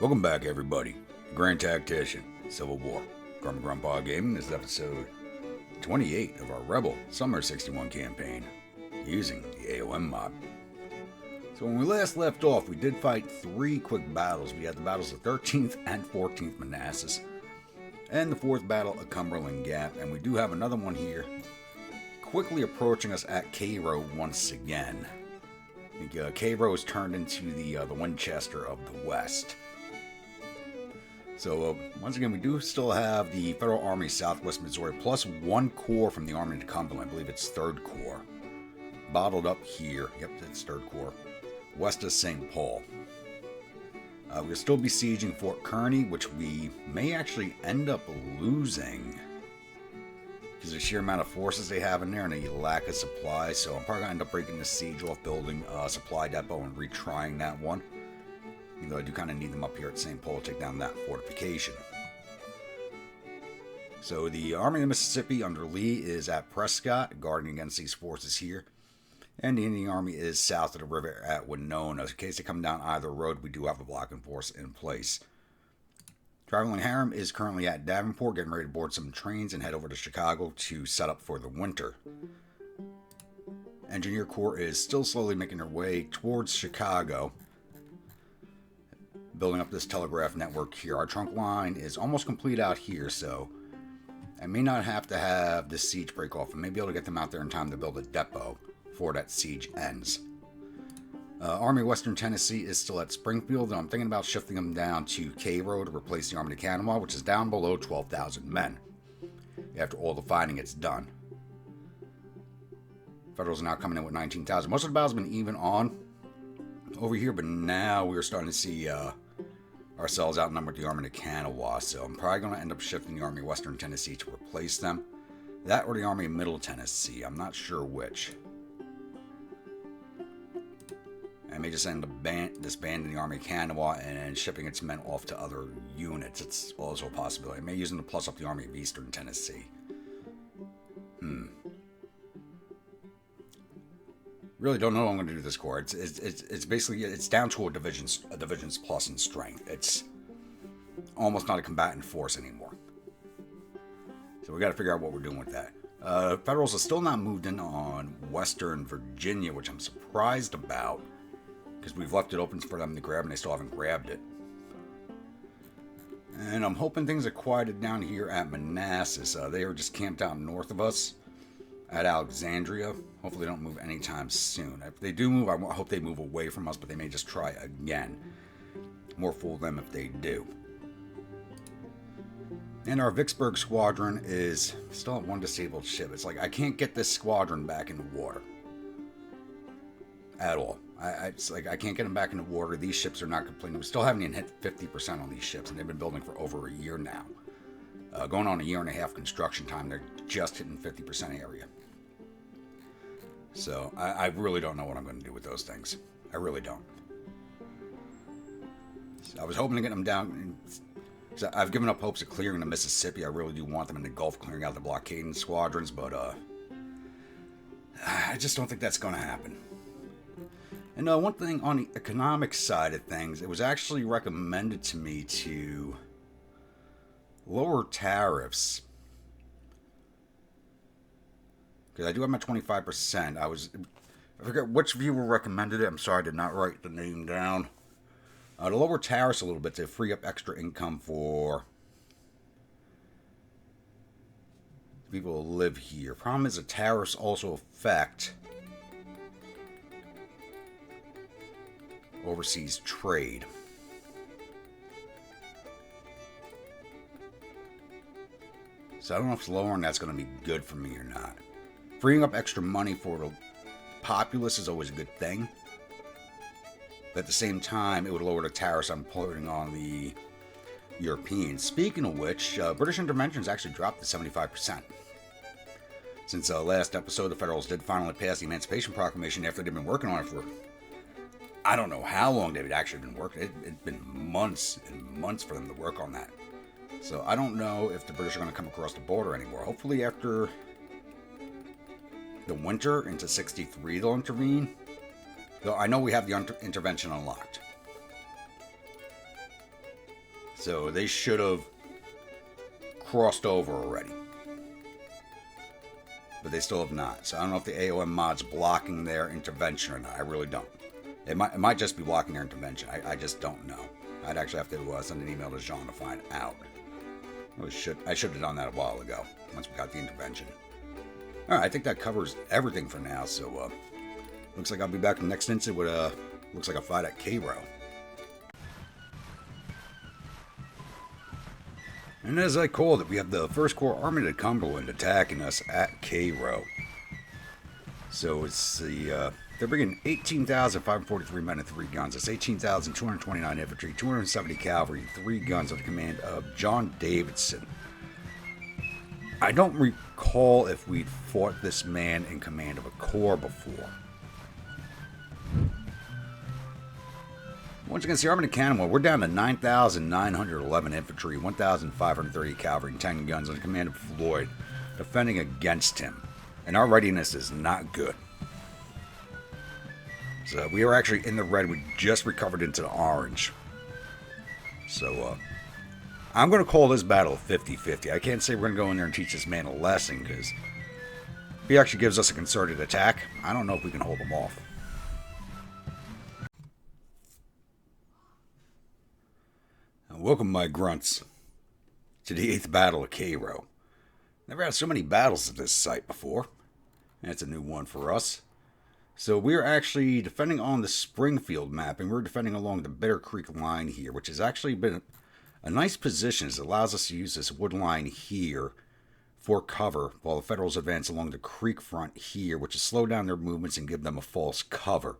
Welcome back, everybody. Grand Tactician, Civil War, Grandpa Gaming. This is episode 28 of our Rebel Summer 61 campaign using the a.o.m mod. So when we last left off, we did fight 3 quick battles. We had the battles of 13th and 14th Manassas, and the 4th battle of Cumberland Gap, and we do have another one here, quickly approaching us at Cairo once again. I think Cairo has turned into the Winchester of the West. So, once again, we do still have the Federal Army Southwest Missouri, plus 1 corps from the Army of Cumberland. I believe it's 3rd Corps. Bottled up here. Yep, it's 3rd Corps. West of St. Paul. We'll still be sieging Fort Kearny, which we may actually end up losing because of the sheer amount of forces they have in there and the lack of supplies. So I'm probably going to end up breaking the siege off, building a supply depot and retrying that one. Even though I do kind of need them up here at St. Paul to take down that fortification. So the Army of the Mississippi under Lee is at Prescott, guarding against these forces here. And the Indian Army is south of the river at Winona. In case they come down either road, we do have a blocking force in place. Traveling Harem is currently at Davenport, getting ready to board some trains and head over to Chicago to set up for the winter. Engineer Corps is still slowly making their way towards Chicago, building up this telegraph network here. Our trunk line is almost complete out here, so I may not have to have this siege break off. I may be able to get them out there in time to build a depot before that siege ends. Army of Western Tennessee is still at Springfield, and I'm thinking about shifting them down to Cairo to replace the Army of Kanawha, which is down below 12,000 men after all the fighting is done. Federals are now coming in with 19,000. Most of the battles have been even on over here, but now we're starting to see ourselves outnumbered the Army of Kanawha, so I'm probably going to end up shifting the Army of Western Tennessee to replace them. That or the Army of Middle Tennessee, I'm not sure which. I may just end up disbanding the Army of Kanawha and shipping its men off to other units. It's also a possibility. I may use them to plus up the Army of Eastern Tennessee. Really don't know what I'm going to do with this corps. It's basically, it's down to a division's plus in strength. It's almost not a combatant force anymore. So we got to figure out what we're doing with that. Federals are still not moved in on Western Virginia, which I'm surprised about, because we've left it open for them to grab and they still haven't grabbed it. And I'm hoping things are quieted down here at Manassas. They are just camped out north of us at Alexandria. Hopefully they don't move anytime soon. If they do move, I hope they move away from us, but they may just try again. More fool them if they do. And our Vicksburg squadron is still at 1 disabled ship. It's like I can't get this squadron back in the water at all. It's like I can't get them back in the water. These ships are not completing. We still haven't even hit 50% on these ships, and they've been building for over a year now. Going on a year and a half construction time, they're just hitting 50% area. So I really don't know what I'm going to do with those things. I really don't. So I was hoping to get them down. So I've given up hopes of clearing the Mississippi. I really do want them in the Gulf, clearing out the blockading squadrons, but I just don't think that's going to happen. And one thing on the economic side of things, it was actually recommended to me to lower tariffs. Because I do have my 25%. I forget which viewer recommended it. I'm sorry, I did not write the name down. To lower tariffs a little bit to free up extra income for people who live here. Problem is the tariffs also affect overseas trade. So I don't know if lowering that's going to be good for me or not. Freeing up extra money for the populace is always a good thing. But at the same time, it would lower the tariffs I'm putting on the Europeans. Speaking of which, British interventions actually dropped to 75%. Since last episode, the Federals did finally pass the Emancipation Proclamation after they've been working on it for I don't know how long they've actually been working. It's been months and months for them to work on that. So I don't know if the British are going to come across the border anymore. Hopefully after the winter into 63 they'll intervene. Though I know we have the intervention unlocked. So they should have crossed over already. But they still have not. So I don't know if the a.o.m mod's blocking their intervention or not. I really don't. It might just be blocking their intervention. I just don't know. I'd actually have to send an email to Jean to find out. I should have done that a while ago, once we got the intervention. Alright, I think that covers everything for now, so looks like I'll be back in the next instant with looks like a fight at Cairo. And as I called it, we have the 1st Corps Army of Cumberland attacking us at Cairo. So it's they're bringing 18,543 men and 3 guns. It's 18,229 infantry, 270 cavalry, 3 guns under the command of John Davidson. I don't recall if we'd fought this man in command of a corps before. Once again, the Army of Canada, we're down to 9,911 infantry, 1,530 cavalry, and 10 guns under the command of Floyd, defending against him. And our readiness is not good. So we are actually in the red. We just recovered into the orange. So I'm going to call this battle 50-50. I can't say we're going to go in there and teach this man a lesson, because if he actually gives us a concerted attack, I don't know if we can hold him off. Welcome, my grunts, to the 8th Battle of Cairo. Never had so many battles at this site before. And it's a new one for us. So we're actually defending on the Springfield map, and we're defending along the Bitter Creek line here, which has actually been a nice position, as it allows us to use this wood line here for cover, while the Federals advance along the creek front here, which has slowed down their movements and give them a false cover.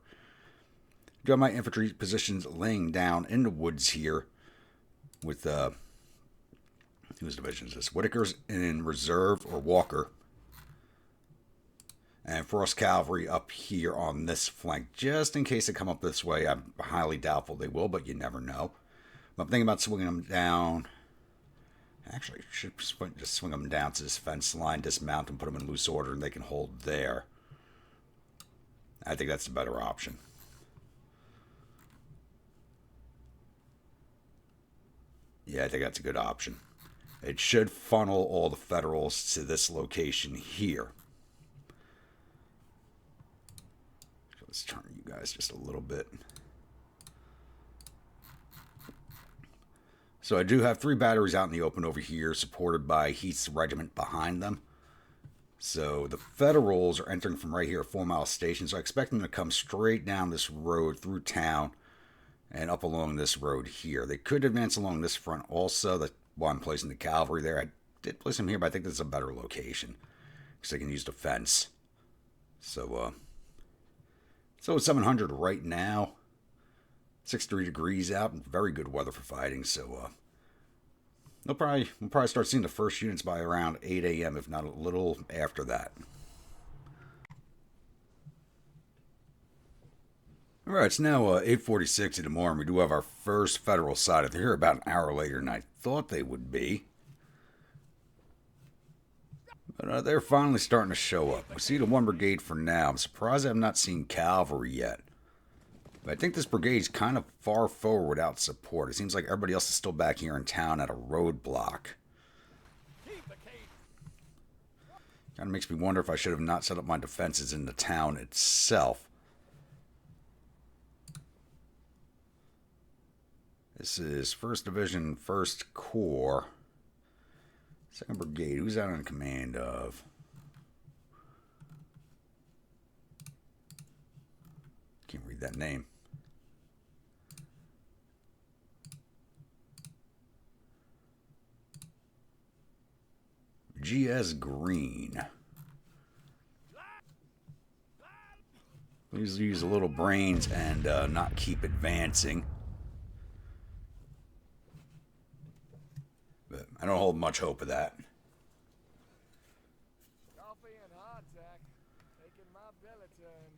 I do have my infantry positions laying down in the woods here, with whose division is this? Whitaker's in reserve, or Walker, and Frost Cavalry up here on this flank, just in case they come up this way. I'm highly doubtful they will, but you never know. But I'm thinking about swinging them down. Actually, I should just swing them down to this fence line, dismount and put them in loose order, and they can hold there. I think that's the better option. Yeah, I think that's a good option. It should funnel all the Federals to this location here. Let's turn you guys just a little bit. So I do have 3 batteries out in the open over here, supported by Heath's regiment behind them. So the Federals are entering from right here at 4 Mile Station, so I expect them to come straight down this road through town and up along this road here. They could advance along this front also. That's why I'm placing the cavalry there. I did place them here, but I think this is a better location, because they can use defense. So it's 700 right now. 63 degrees out, and very good weather for fighting. So we'll probably start seeing the first units by around 8 a.m., if not a little after that. Alright, it's now 8:46 in the morning. We do have our first Federal side. They're here about an hour later than I thought they would be. But they're finally starting to show up. We see the 1 brigade for now. I'm surprised I have not seen cavalry yet. But I think this brigade's kind of far forward without support. It seems like everybody else is still back here in town at a roadblock. Kind of makes me wonder if I should have not set up my defenses in the town itself. This is 1st Division, 1st Corps. 2nd Brigade. Who's that in command of? Can't read that name. G.S. Green. Please use a little brains and not keep advancing. But I don't hold much hope of that. Coffee and hardtack, making my belly turn.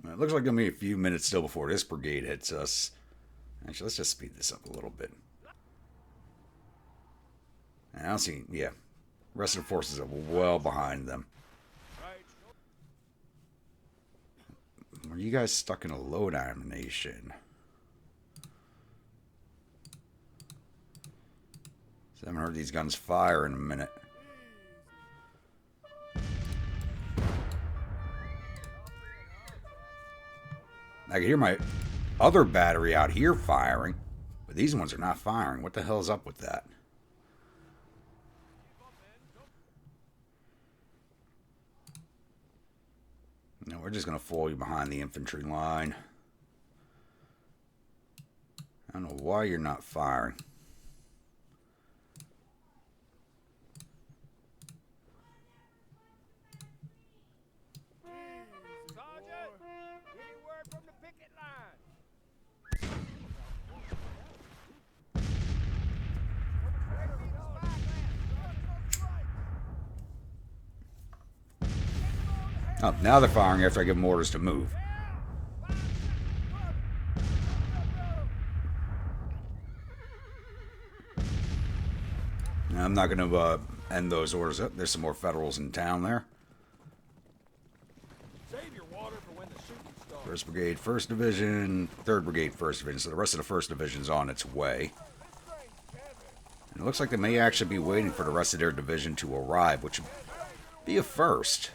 It looks like it'll be a few minutes still before this brigade hits us. Actually, let's just speed this up a little bit. And I don't see, yeah, the rest of the forces are well behind them. you guys stuck in a load animation? So I haven't heard these guns fire in a minute. I can hear my other battery out here firing, but these ones are not firing. What the hell is up with that? No, we're just going to fall you behind the infantry line. I don't know why you're not firing. Sergeant, any word from the picket line? Oh, now they're firing after I give them orders to move. Now, I'm not going to end those orders. Oh, there's some more Federals in town there. Save your water for when the shooting starts. 1st Brigade, 1st Division, 3rd Brigade, 1st Division. So the rest of the 1st Division's on its way. And it looks like they may actually be waiting for the rest of their division to arrive, which would be a first.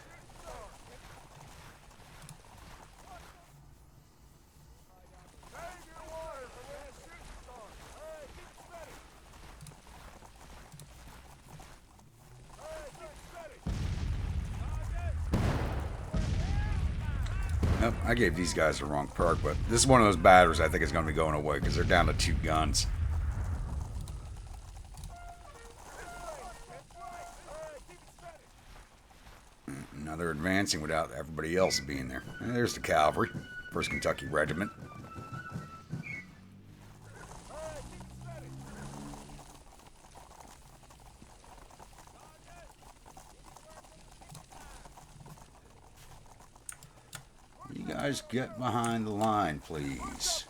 Nope, I gave these guys the wrong perk, but this is one of those batters I think is going to be going away because they're down to 2 guns. Now they're advancing without everybody else being there. And there's the cavalry, 1st Kentucky Regiment. You guys get behind the line, please.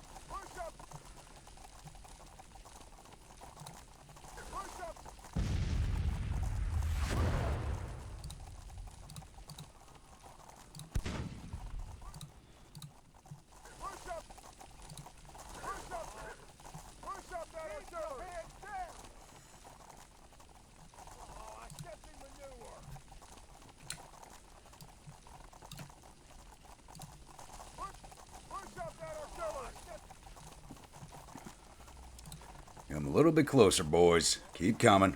Come a little bit closer, boys. Keep coming.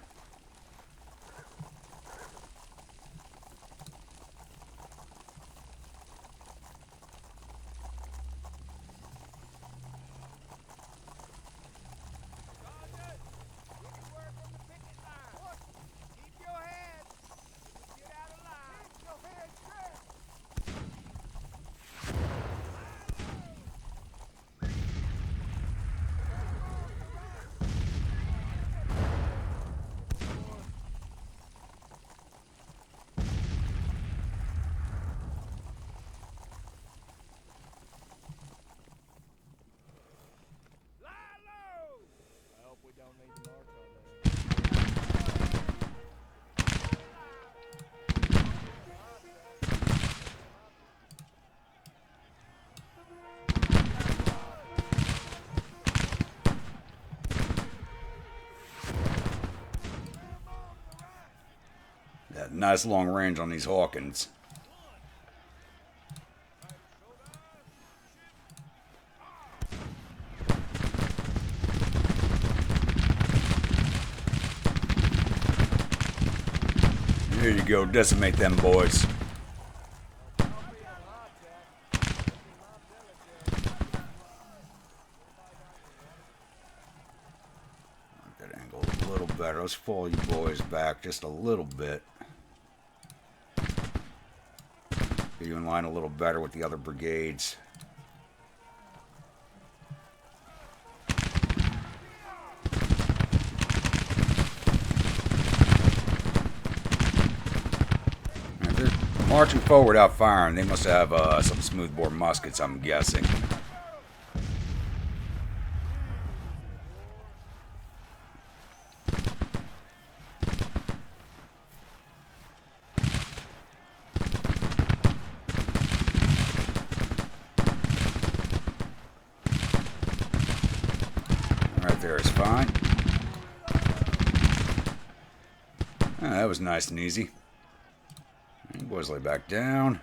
That nice long range on these Hawkins. Here you go, decimate them boys. That angle a little better. Let's fall you boys back just a little bit. Get you in line a little better with the other brigades. Marching forward without firing, they must have some smoothbore muskets, I'm guessing. there is fine. Oh, that was nice and easy. And boys lay back down.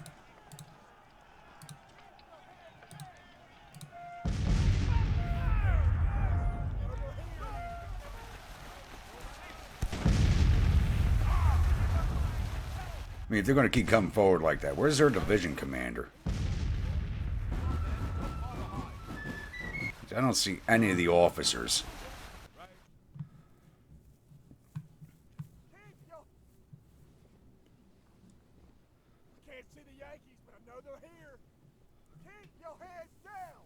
I mean, if they're going to keep coming forward like that, where's their division commander? I don't see any of the officers. I can't see the Yankees, but I know they're here. Keep your heads down.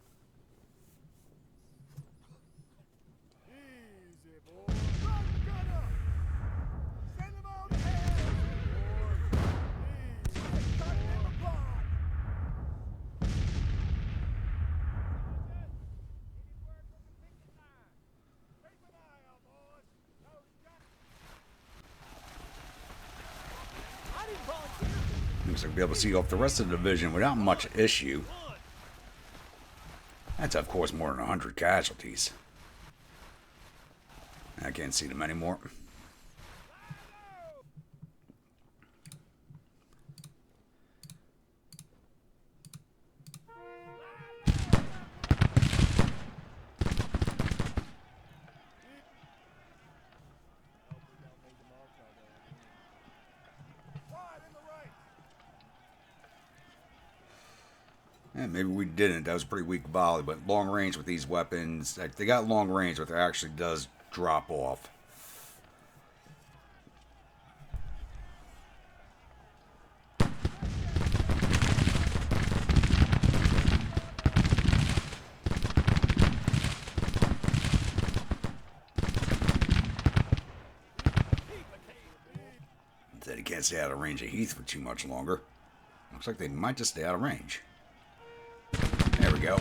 Easy, boy. Throw the gun up. Send them on ahead. Easy. Cut them apart. Looks like we'll be able to see off the rest of the division without much issue. That's, of course, more than 100 casualties. I can't see them anymore. Yeah, maybe we didn't. That was a pretty weak volley, but long range with these weapons, they got long range, but it actually does drop off. Said he can't stay out of range of Heath for too much longer. Looks like they might just stay out of range. There we go. I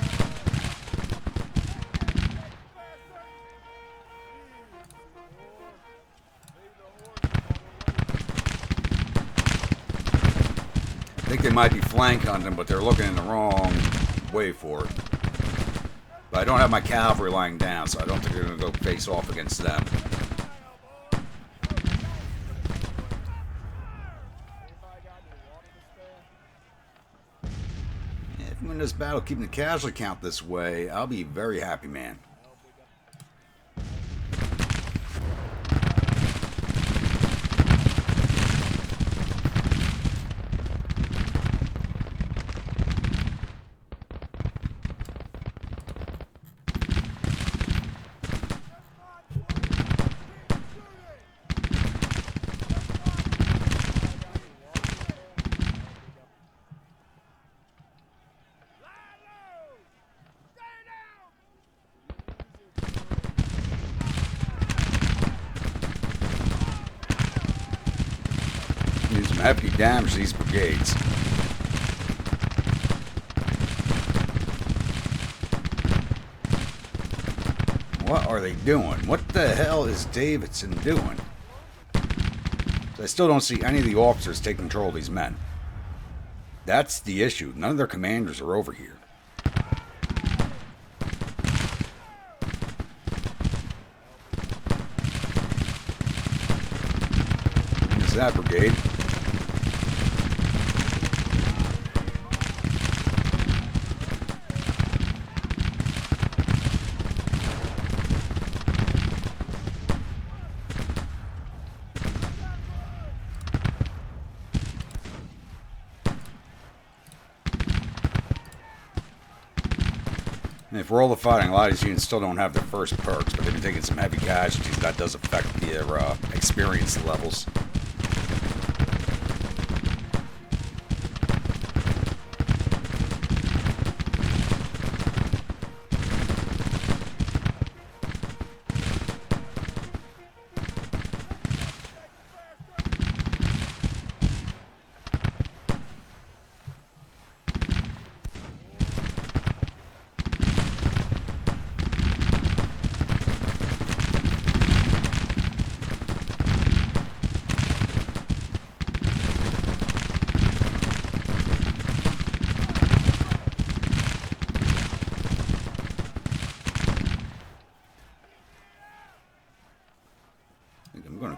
think they might be flank hunting, but they're looking in the wrong way for it. But I don't have my cavalry lying down, so I don't think they're going to go face off against them. If we win this battle, keeping the casualty count this way, I'll be very happy, man. Doing some hefty damage to these brigades. What are they doing? What the hell is Davidson doing? I still don't see any of the officers take control of these men. That's the issue. None of their commanders are over here. It's that brigade. And for all the fighting, a lot of these units still don't have their first perks, but they've been taking some heavy casualties. That does affect their experience levels.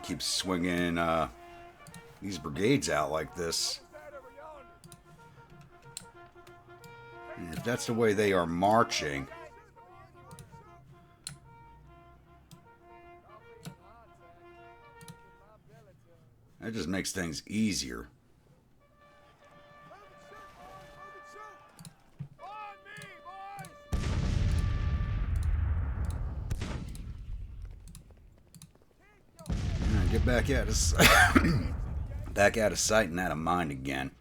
keep swinging these brigades out like this. And if that's the way they are marching, that just makes things easier. Get back out of back out of sight and out of mind again.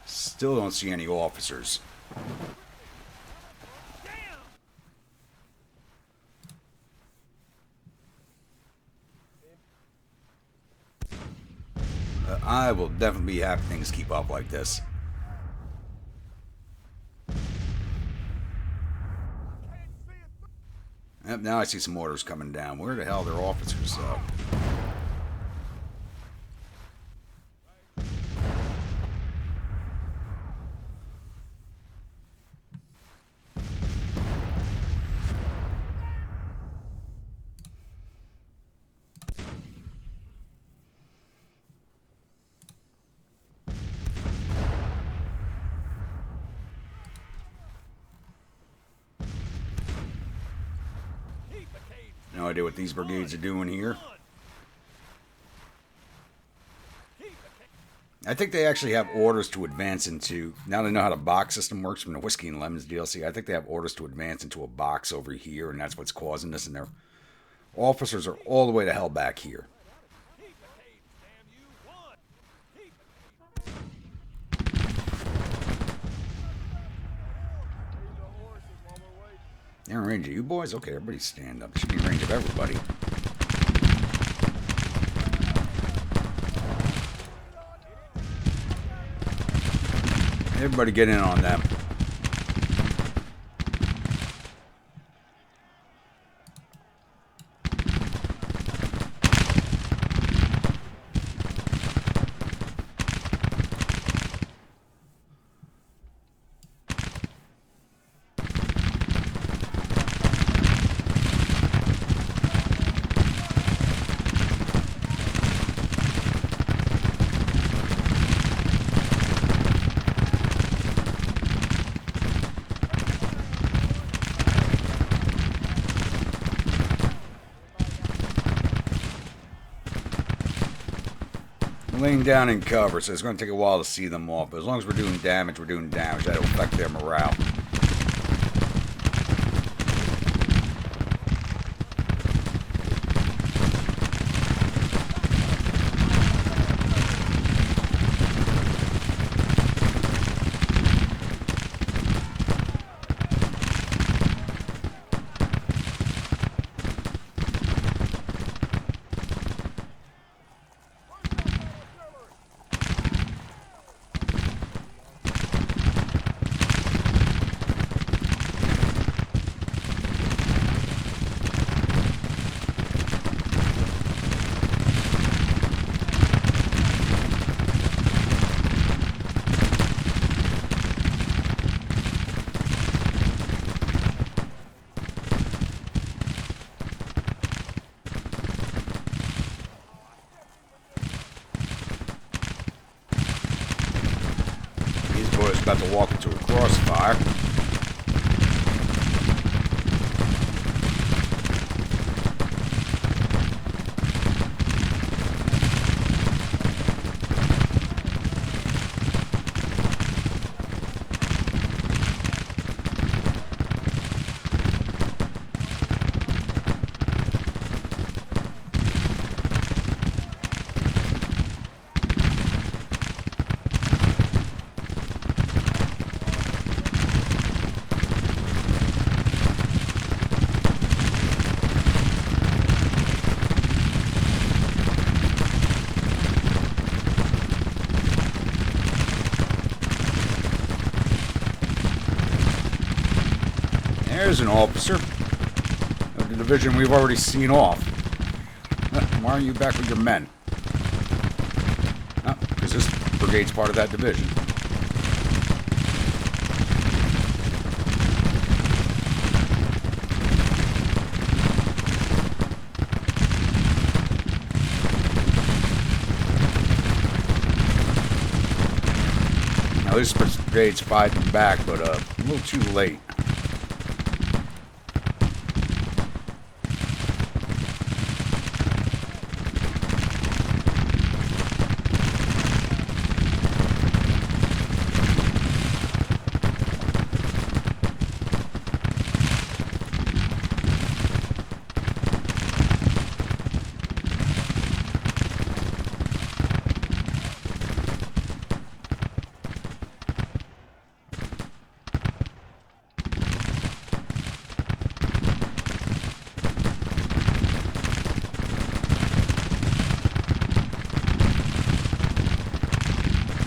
Still don't see any officers. I will definitely be happy things keep up like this. Yep, now I see some orders coming down. Where the hell are their officers, though? No idea what these brigades are doing here. I think they actually have orders to advance into... Now they know how the box system works from the Whiskey and Lemons DLC. I think they have orders to advance into a box over here, and that's what's causing this. And their officers are all the way to hell back here. They're in range of you boys? Okay, everybody stand up. Should be in range of everybody. Everybody get in on them. Laying down in cover, so it's going to take a while to see them off. But as long as we're doing damage, we're doing damage. That'll affect their morale. About to walk into a crossfire. There's an officer of the division we've already seen off. Why aren't you back with your men? Because this brigade's part of that division. this brigade's fighting back, but a little too late.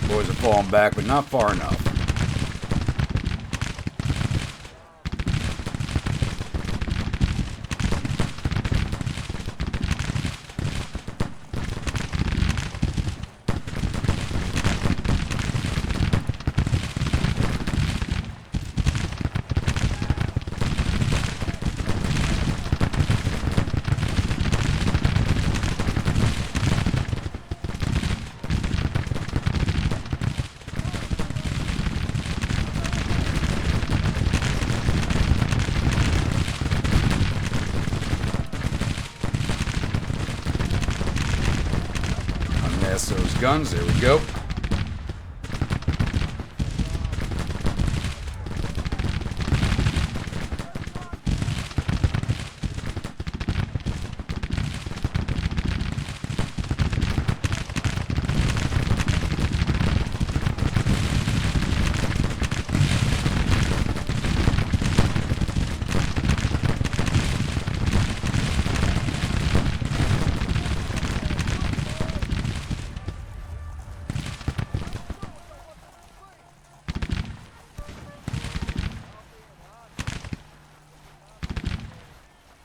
Boys are falling back, but not far enough. Unmask those guns. There we go.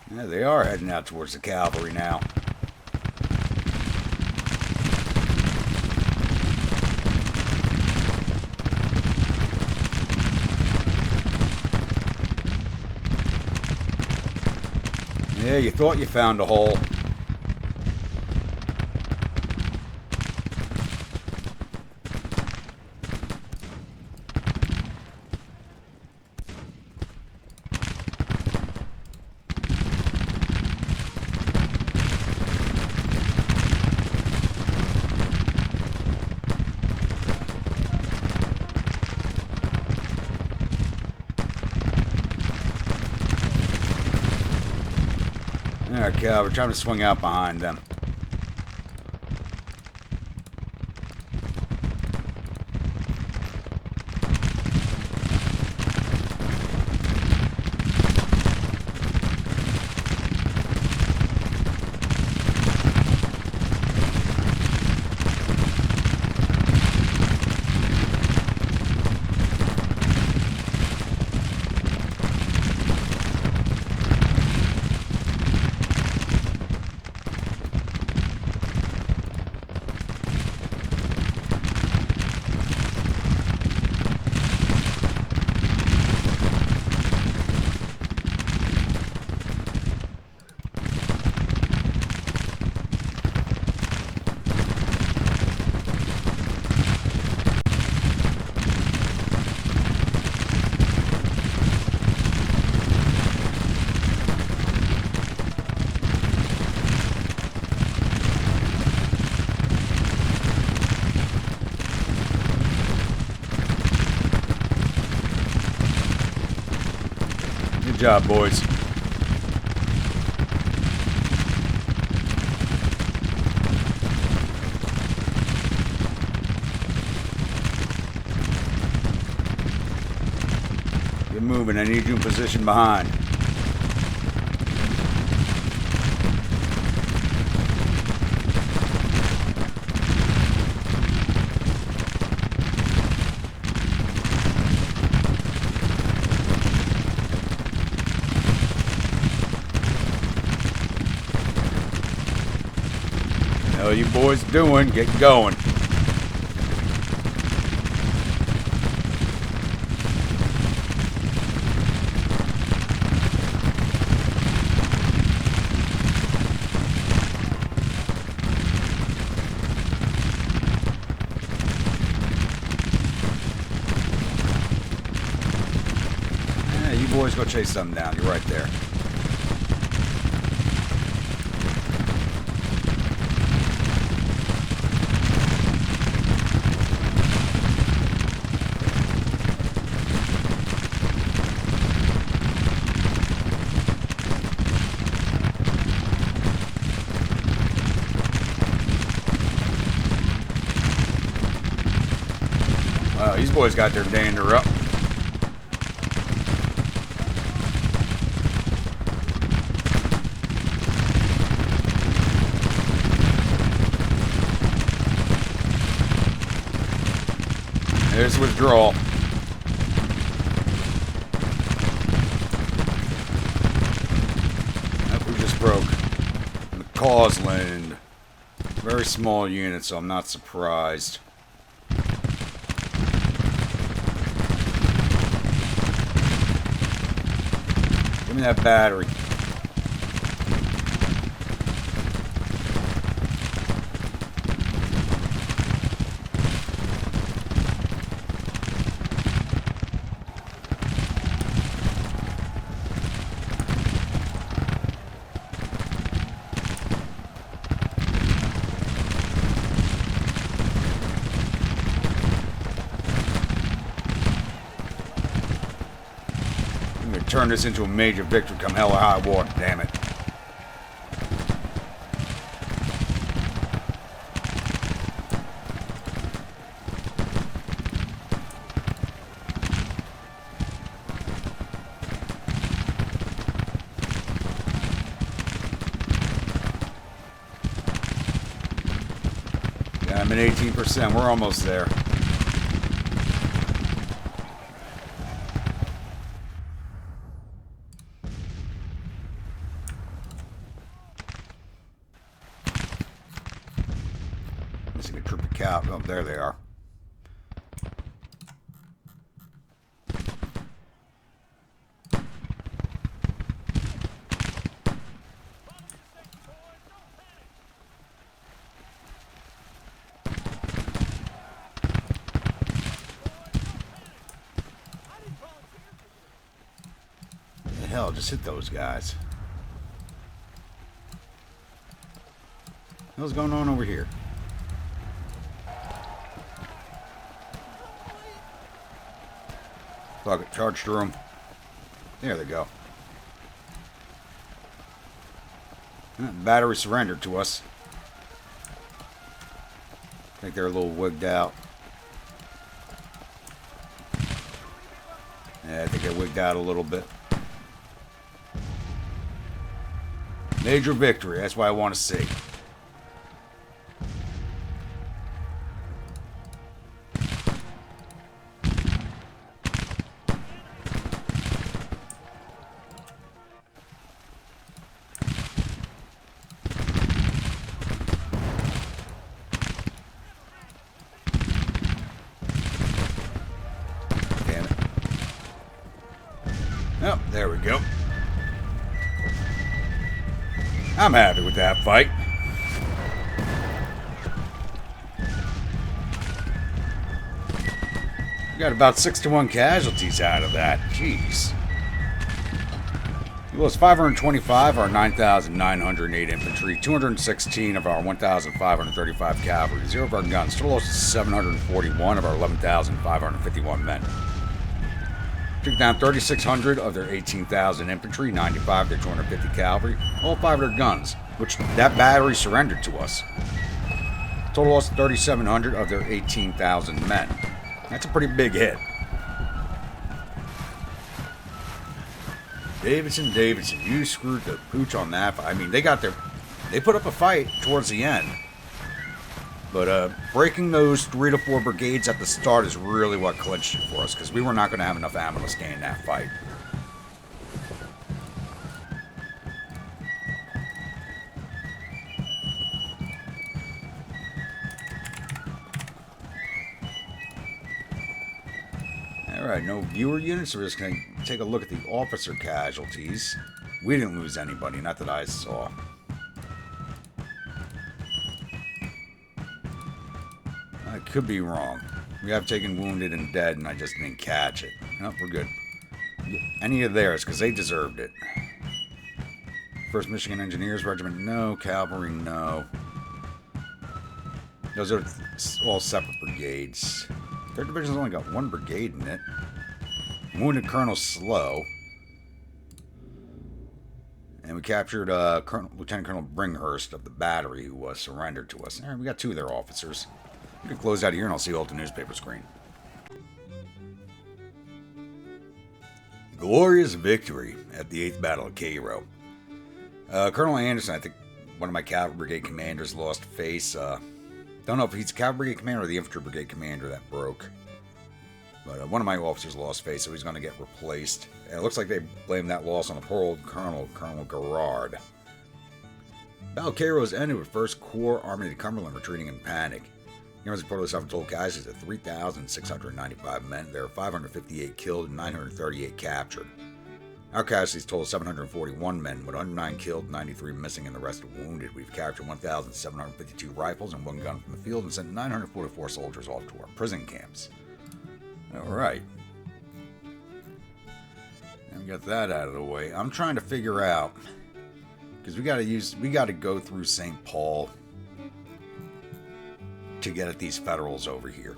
Yeah, they are heading out towards the cavalry now. Yeah, you thought you found a hole. Alright, Cal, we're trying to swing out behind them. Good job, boys. Get moving. I need you in position behind. How you boys doing? Get going. always go chase them down. You're right there. Wow, these boys got their dander up. There's Withdrawal. That we just broke. The cause lane. Very small unit, so I'm not surprised. Give me that battery. Turn this into a major victory come hell or high water, damn it. Yeah, I'm at 18%. We're almost there. Missing a troop of cow. Oh, there they are. The hell, just hit those guys. What's going on over here? Fuck it, charge through them. There they go. Battery surrendered to us. I think they're a little wigged out. Yeah, I think they wigged out a little bit. Major victory, that's what I want to see. Oh, there we go. I'm happy with that fight. We got about 6-1 casualties out of that. Jeez. It was 525 of our 9,908 infantry, 216 of our 1,535 cavalry, 0 of our guns, total loss 741 of our 11,551 men. Took down 3,600 of their 18,000 infantry, 95 of their 250 cavalry, all 5 of their guns, which that battery surrendered to us. Total loss 3,700 of their 18,000 men. That's a pretty big hit. Davidson, you screwed the pooch on that. I mean, they put up a fight towards the end. But breaking those 3 to 4 brigades at the start is really what clinched it for us, because we were not going to have enough ammo to stay in that fight. Alright, no viewer units, so we're just going to take a look at the officer casualties. We didn't lose anybody, not that I saw. I could be wrong. We have taken wounded and dead, and I just didn't catch it. Nope, we're good. any of theirs, because they deserved it. 1st Michigan Engineers Regiment, no. Cavalry, no. Those are all separate brigades. 3rd Division's only got 1 brigade in it. Wounded Colonel Slow. And we captured Lieutenant Colonel Bringhurst of the battery, who surrendered to us. We got 2 of their officers. We can close out here and I'll see you all at the newspaper screen. Glorious victory at the 8th Battle of Cairo. Colonel Anderson, I think one of my cavalry brigade commanders, lost face. Don't know if he's the cavalry brigade commander or the infantry brigade commander that broke. But one of my officers lost face, so he's going to get replaced. And it looks like they blame that loss on a poor old colonel, Colonel Garrard. Battle of Cairo has ended with 1st Corps Army of the Cumberland retreating in panic. Germans reportedly suffered total casualties of 3,695 men. There were 558 killed and 938 captured. Our casualties totaled 741 men, with 109 killed, 93 missing, and the rest wounded. We've captured 1,752 rifles and 1 gun from the field and sent 944 soldiers off to our prison camps. Alright. And we got that out of the way. I'm trying to figure out, because we gotta go through St. Paul to get at these federals over here.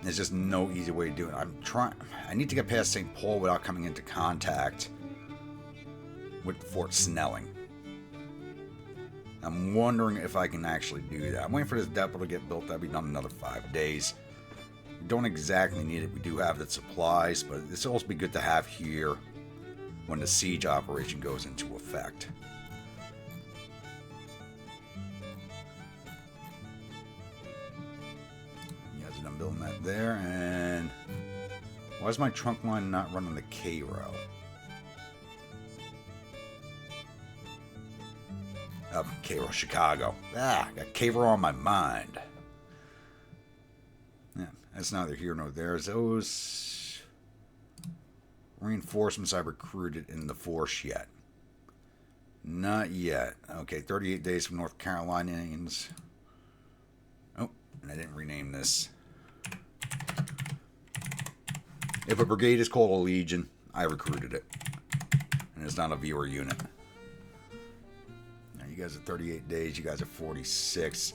There's just no easy way to do it. I need to get past St. Paul without coming into contact with Fort Snelling. I'm wondering if I can actually do that. I'm waiting for this depot to get built. That'll be done in another 5 days. We don't exactly need it. We do have the supplies, but this will also be good to have here when the siege operation goes into effect. You guys are done building that there, and why is my trunk line not running the Cairo? Cairo, Chicago. Got Cairo on my mind. Yeah, that's neither here nor there. Those reinforcements I recruited in the force yet. Not yet. Okay, 38 days from North Carolinians. Oh, and I didn't rename this. If a brigade is called a legion, I recruited it. And it's not a viewer unit. You guys are 38 days. You guys are 46.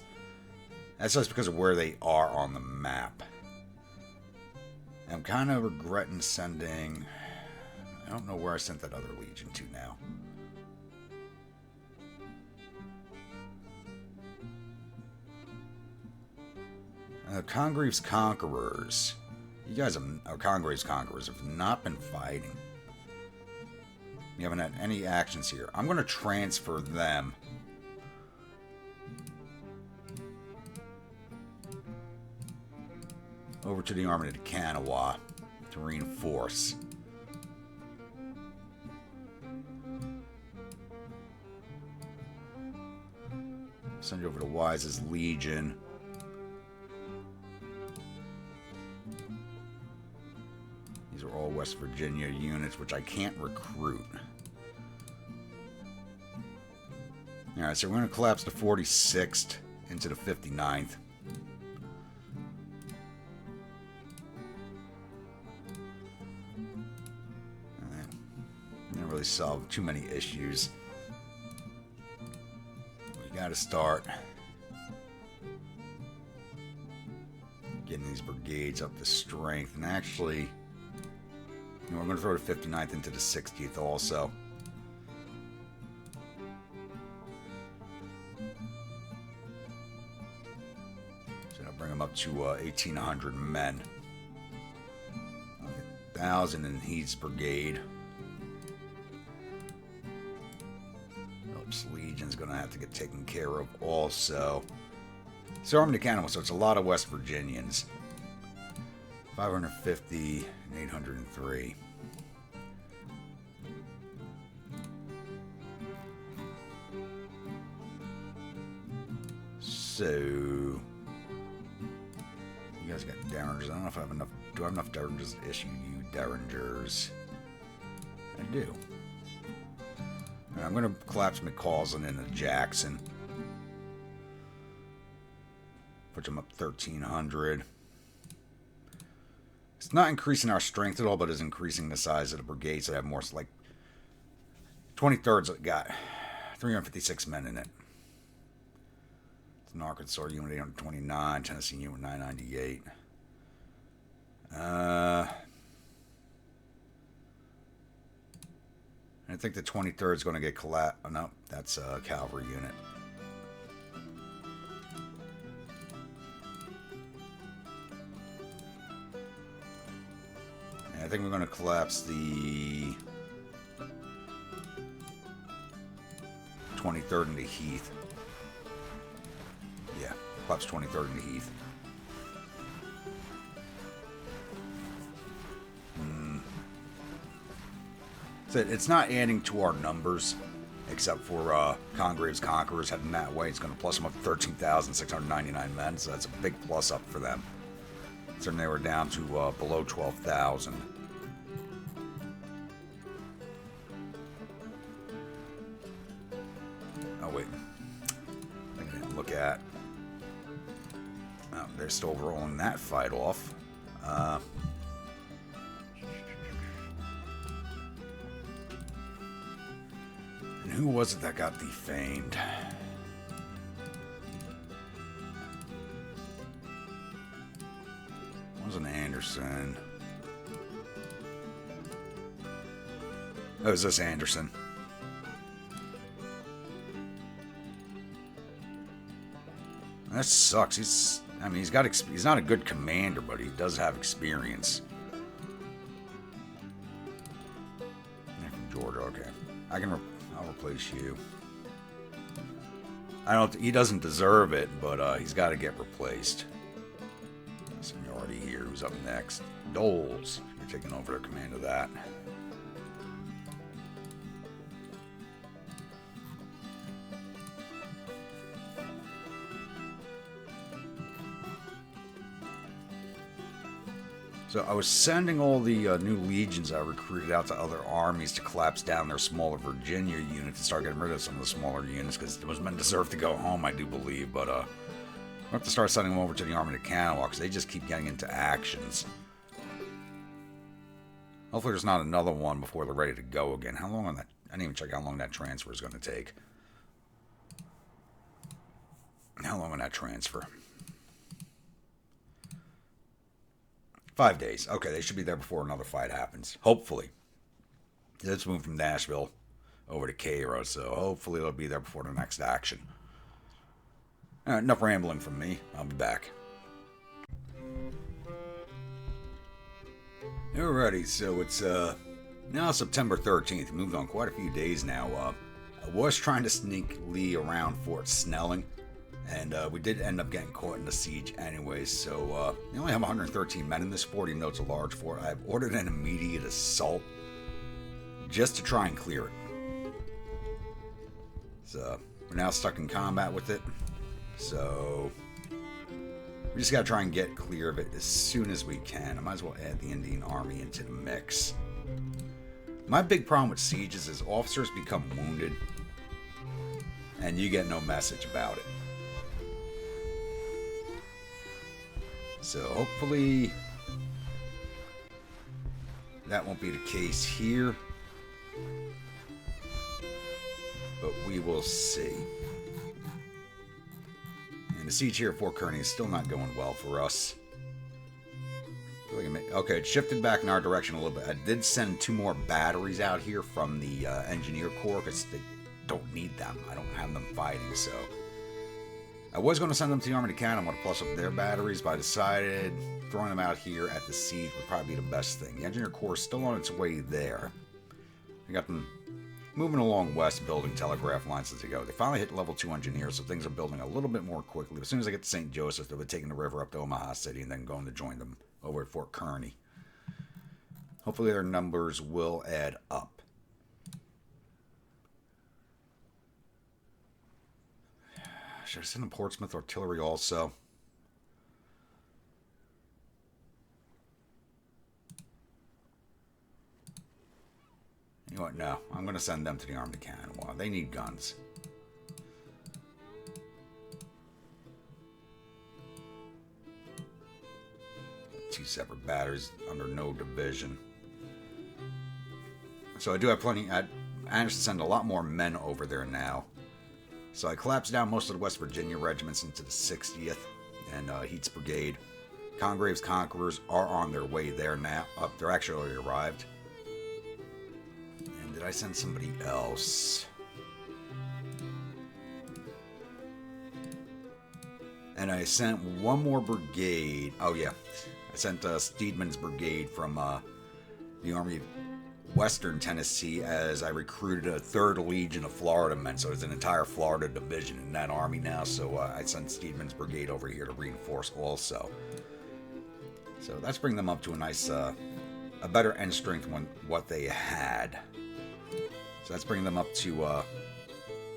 That's just because of where they are on the map. I'm kind of regretting sending... I don't know where I sent that other legion to now. Congreve's Conquerors. You guys have... Congreve's Conquerors have not been fighting. You haven't had any actions here. I'm going to transfer them over to the Army of the Kanawha to reinforce. Send you over to Wise's Legion. These are all West Virginia units, which I can't recruit. Alright, so we're going to collapse the 46th into the 59th. Didn't really solve too many issues. We got to start getting these brigades up to strength. And actually, we're going to throw the 59th into the 60th also. So I'll bring them up to 1,800 men. 1,000 in Heath's brigade. Phillips Legion's going to have to get taken care of also. So Army of the Kanawha, so it's a lot of West Virginians. 550 and 803. So you guys got Derringers. I don't know if I have enough. Do I have enough Derringers to issue you Derringers? I do. Right, I'm going to collapse McCausland into Jackson. Put them up 1,300. It's not increasing our strength at all, but is increasing the size of the brigade, so they have more, like, 23rd's got 356 men in it. It's an Arkansas unit 829, Tennessee unit 998. I think the 23rd's going to get collapsed. Oh, no, that's a cavalry unit. And I think we're going to collapse the 23rd into Heath. Yeah, collapse 23rd into Heath. So it's not adding to our numbers, except for Congreve's Conquerors heading that way. It's going to plus them up to 13,699 men, so that's a big plus up for them. So they were down to below 12,000. Oh, wait. I didn't look at. Oh, they're still rolling that fight off. And who was it that got defamed? It wasn't Anderson. Oh, is this Anderson? That sucks. He's not a good commander, but he does have experience. They're from Georgia, okay. I'll replace you. He doesn't deserve it, but he's got to get replaced. Seniority here. Who's up next? Doles. You're taking over the command of that. So I was sending all the new legions I recruited out to other armies to collapse down their smaller Virginia units and start getting rid of some of the smaller units, because those men deserve to go home, I do believe. But we'll have to start sending them over to the Army of Kanawha, because they just keep getting into actions. Hopefully there's not another one before they're ready to go again. How long on that? I didn't even check how long that transfer is going to take. How long on that transfer? 5 days. Okay, they should be there before another fight happens. Hopefully. Let's move from Nashville over to Cairo, so hopefully they'll be there before the next action. Alright, enough rambling from me. I'll be back. Alrighty, so it's now September 13th. Moved on quite a few days now. I was trying to sneak Lee around Fort Snelling, and we did end up getting caught in the siege anyways, so we only have 113 men in this fort, even though it's a large fort. I've ordered an immediate assault just to try and clear it. So, we're now stuck in combat with it, so we just gotta try and get clear of it as soon as we can. I might as well add the Indian Army into the mix. My big problem with sieges is officers become wounded, and you get no message about it. So hopefully that won't be the case here, but we will see. And the siege here at Fort Kearney is still not going well for us. Okay, it shifted back in our direction a little bit. I did send 2 more batteries out here from the Engineer Corps, because they don't need them. I don't have them fighting, so I was going to send them to the Army of Kanawha to plus up their batteries, but I decided throwing them out here at the siege would probably be the best thing. The Engineer Corps is still on its way there. I got them moving along west, building telegraph lines as they go. They finally hit level 2 engineers, so things are building a little bit more quickly. As soon as I get to St. Joseph, they'll be taking the river up to Omaha City and then going to join them over at Fort Kearney. Hopefully their numbers will add up. Should I send them Portsmouth Artillery also? You know what? No. I'm going to send them to the Army of Kanawha. They need guns. separate batteries under no division. So I do have plenty. I managed to send a lot more men over there now. So I collapsed down most of the West Virginia regiments into the 60th and Heath's Brigade. Congreve's Conquerors are on their way there now. They're actually already arrived. And did I send somebody else? And I sent one more brigade. Oh, yeah. I sent Steedman's brigade from the Army of Western Tennessee as I recruited a 3rd Legion of Florida men. So there's an entire Florida division in that army now. So I sent Steedman's brigade over here to reinforce also. So that's bringing them up to a nice, a better end strength than what they had. So that's bringing them up to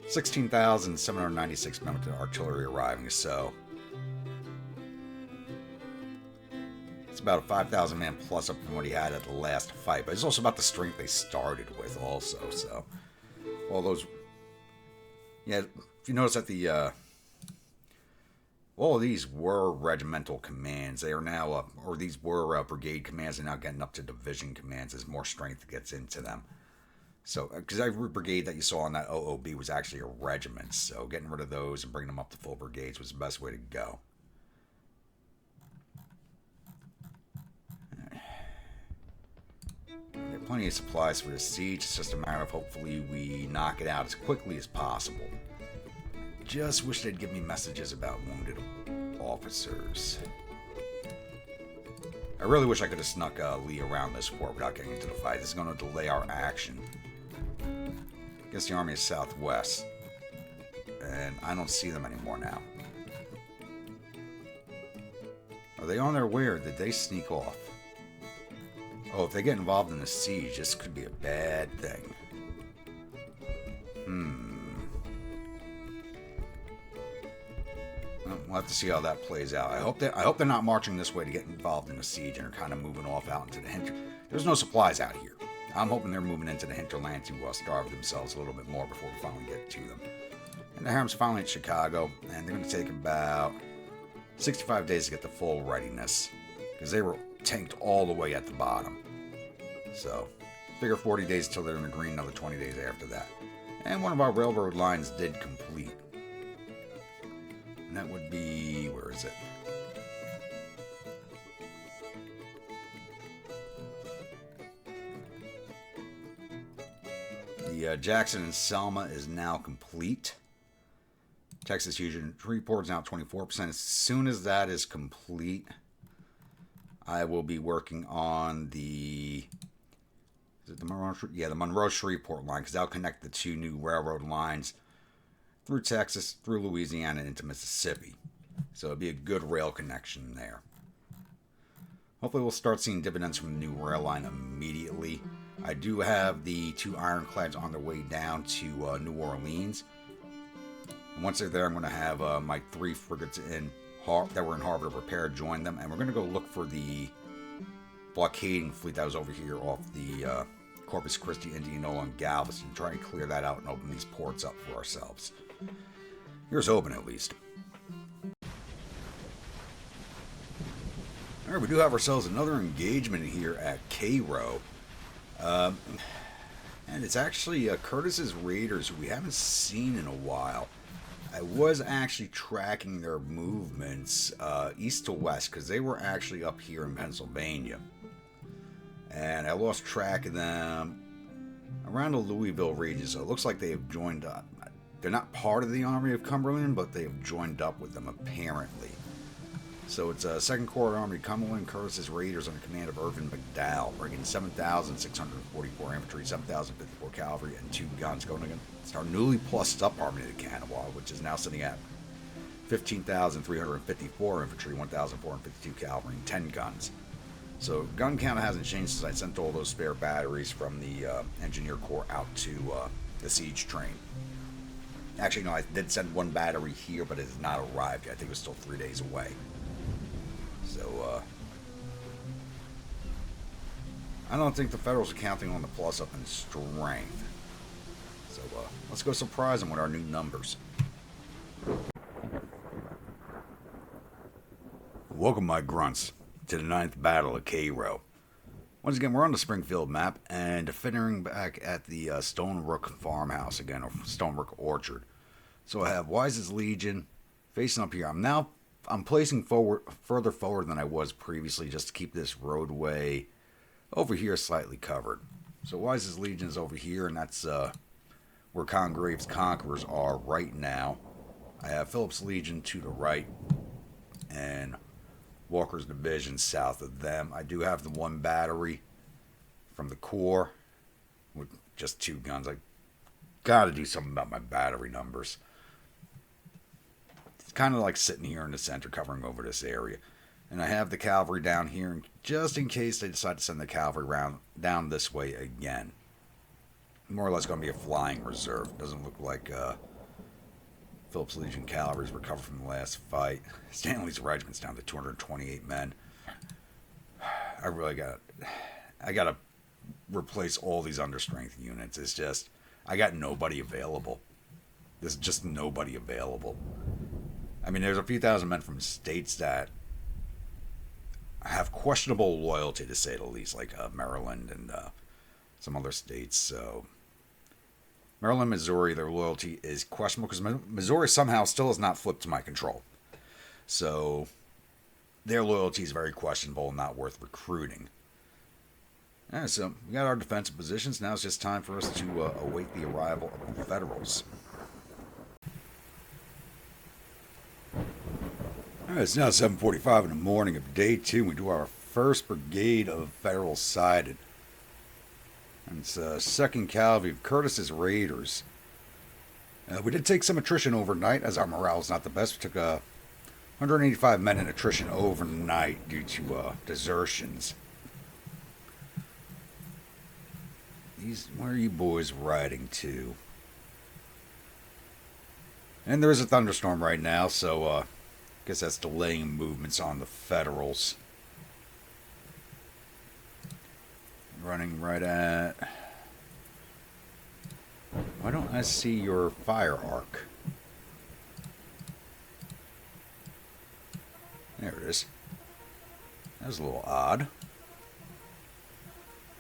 16,796 men with the artillery arriving. So it's about a 5,000 man plus up from what he had at the last fight. But it's also about the strength they started with also. So all those, yeah, if you notice that the all of these were regimental commands. They are now, or these were brigade commands. They're now getting up to division commands as more strength gets into them. So, because every brigade that you saw on that OOB was actually a regiment. So, getting rid of those and bringing them up to full brigades was the best way to go. We got plenty of supplies for the siege. It's just a matter of hopefully we knock it out as quickly as possible. Just wish they'd give me messages about wounded officers. I really wish I could have snuck Lee around this fort without getting into the fight. This is going to delay our action against the Army of Southwest. And I don't see them anymore now. Are they on their way or did they sneak off? Oh, if they get involved in the siege, this could be a bad thing. We'll have to see how that plays out. I hope they're not marching this way to get involved in the siege and are kind of moving off out into the hinterland. There's no supplies out here. I'm hoping they're moving into the hinterland to starve themselves a little bit more before we finally get to them. And the Harem's finally at Chicago, and they're going to take about 65 days to get to full readiness because they were tanked all the way at the bottom. So, figure 40 days till they're in the green, another 20 days after that. And one of our railroad lines did complete. And that would be, where is it? The Jackson and Selma is now complete. Texas Fusion Report is now 24%. As soon as that is complete, I will be working on the, is it the Monroe? Yeah, the Monroe-Shreveport line, because that'll connect the two new railroad lines through Texas, through Louisiana, and into Mississippi. So it'll be a good rail connection there. Hopefully we'll start seeing dividends from the new rail line immediately. I do have the 2 ironclads on their way down to New Orleans. And once they're there, I'm going to have my 3 frigates that were in harbor to prepare to join them. And we're going to go look for the blockading fleet that was over here off the Corpus Christi, Indianola, and Galveston. Try and clear that out and open these ports up for ourselves. Here's hoping, at least. Alright, we do have ourselves another engagement here at Cairo. And it's actually Curtis's Raiders, who we haven't seen in a while. I was actually tracking their movements east to west, because they were actually up here in Pennsylvania. And I lost track of them around the Louisville region, so it looks like they have joined up. They're not part of the Army of Cumberland, but they have joined up with them, apparently. So it's 2nd Corps Army of Cumberland, Curtis's Raiders under command of Irvin McDowell, bringing 7,644 infantry, 7,054 cavalry, and 2 guns, going against our newly plussed up Army of the Kanawha, which is now sitting at 15,354 infantry, 1,452 cavalry, and 10 guns. So gun count hasn't changed since I sent all those spare batteries from the Engineer Corps out to the siege train. Actually, no, I did send 1 battery here, but it has not arrived yet. I think it was still 3 days away. So, I don't think the Federals are counting on the plus up in strength. So, let's go surprise them with our new numbers. Welcome, my grunts. to the 9th Battle of Cairo. Once again, we're on the Springfield map and fittering back at the Stone Rook farmhouse again, or Stone Rook Orchard. So I have Wise's Legion facing up here. I'm placing further forward than I was previously, just to keep this roadway over here slightly covered. So Wise's Legion is over here, and that's where Congrave's Conquerors are right now. I have Philip's Legion to the right, and Walker's Division south of them. I do have the one battery from the Corps with just 2 guns. I gotta do something about my battery numbers. It's kind of like sitting here in the center covering over this area. And I have the cavalry down here just in case they decide to send the cavalry down this way again. More or less going to be a flying reserve. Doesn't look like Philip's Legion cavalry's recovered from the last fight. Stanley's regiment's down to 228 men. I gotta replace all these understrength units. It's just, I got nobody available. There's just nobody available. I mean, there's a few thousand men from states that have questionable loyalty, to say the least, like Maryland and some other states. So Maryland, Missouri, their loyalty is questionable because Missouri somehow still has not flipped to my control. So their loyalty is very questionable and not worth recruiting. Alright, so we got our defensive positions. Now it's just time for us to await the arrival of the Federals. Alright, it's now 7:45 in the morning of day 2. We do our first brigade of Federals sighted. And it's 2nd Cavalry of Curtis's Raiders. We did take some attrition overnight, as our morale is not the best. We took 185 men in attrition overnight due to desertions. Where are you boys riding to? And there is a thunderstorm right now, so I guess that's delaying movements on the Federals. Running right at... Why don't I see your fire arc? There it is. That was a little odd.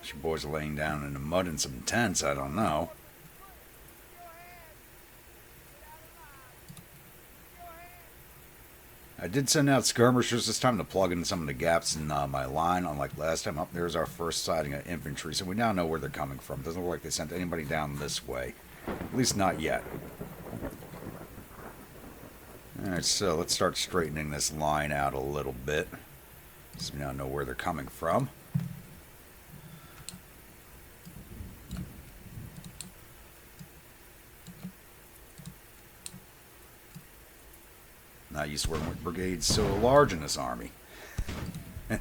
Your boys are laying down in the mud in some tents, I don't know. I did send out skirmishers this time to plug in some of the gaps in my line, unlike last time. Up there's our first sighting of infantry, so we now know where they're coming from. Doesn't look like they sent anybody down this way. At least not yet. Alright, so let's start straightening this line out a little bit, so we now know where they're coming from. Not used to working with brigades so large in this army. Come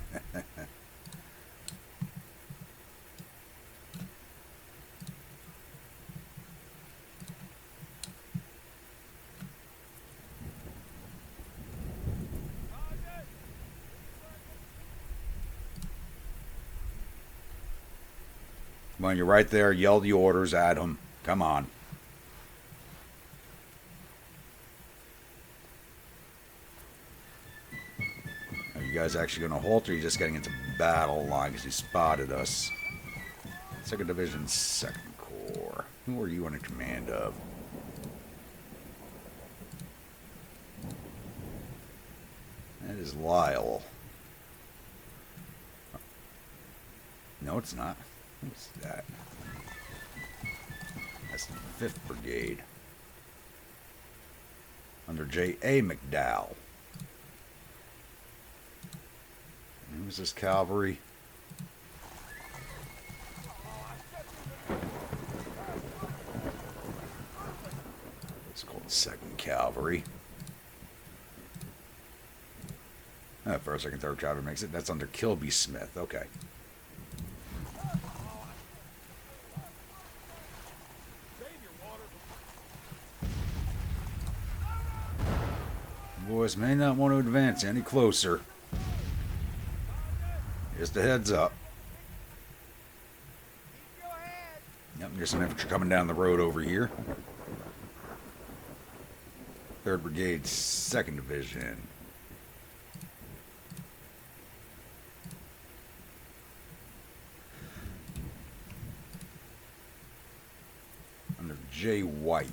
on, you're right there. Yell the orders at them. Come on. You guys actually going to halt, or are you just getting into battle line because you spotted us? 2nd Division, 2nd Corps. Who are you under command of? That is Lyle. No, it's not. What's that? That's the 5th Brigade. Under J.A. McDowell. Who's this cavalry? It's called 2nd Cavalry. 1st, 2nd, 3rd Cavalry makes it. That's under Kilby Smith. Okay. Boys may not want to advance any closer. Just a heads up. Yep, there's some infantry coming down the road over here. 3rd Brigade, 2nd Division. J. White.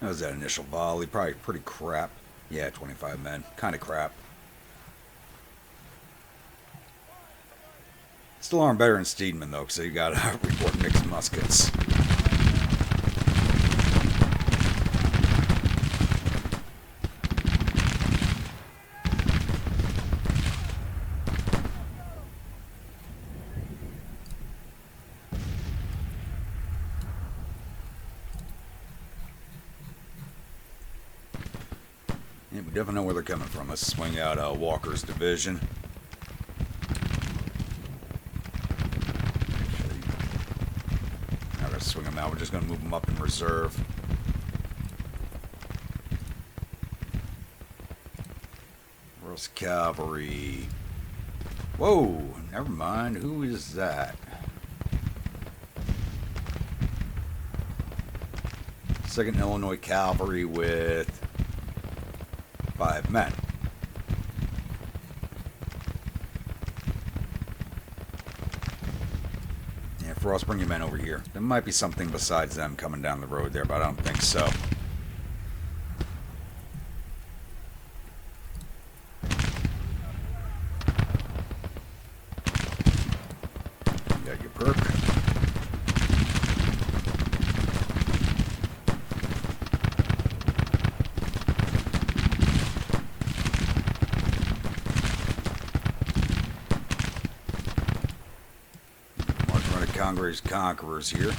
That was that initial volley. Probably pretty crap. Yeah, 25 men. Kind of crap. Still aren't better than Steedman, though, because they got report mixed muskets. Yeah, we definitely know where they're coming from. Let's swing out Walker's division. Not gonna swing them out. We're just gonna move them up in reserve. Ross Cavalry. Whoa, never mind. Who is that? 2nd Illinois Cavalry with 5 men. Yeah, Frost, bring your men over here. There might be something besides them coming down the road there, but I don't think so. You got your perk. Congress Conquerors here.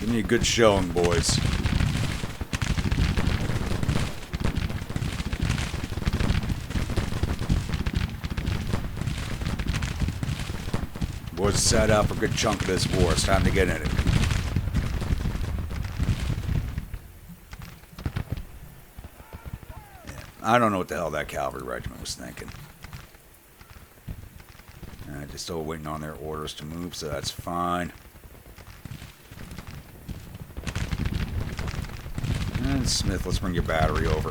Give me a good showing, boys. Boys set up a good chunk of this war. It's time to get in it. Yeah, I don't know what the hell that cavalry regiment was thinking. They're still waiting on their orders to move, so that's fine. And Smith, let's bring your battery over.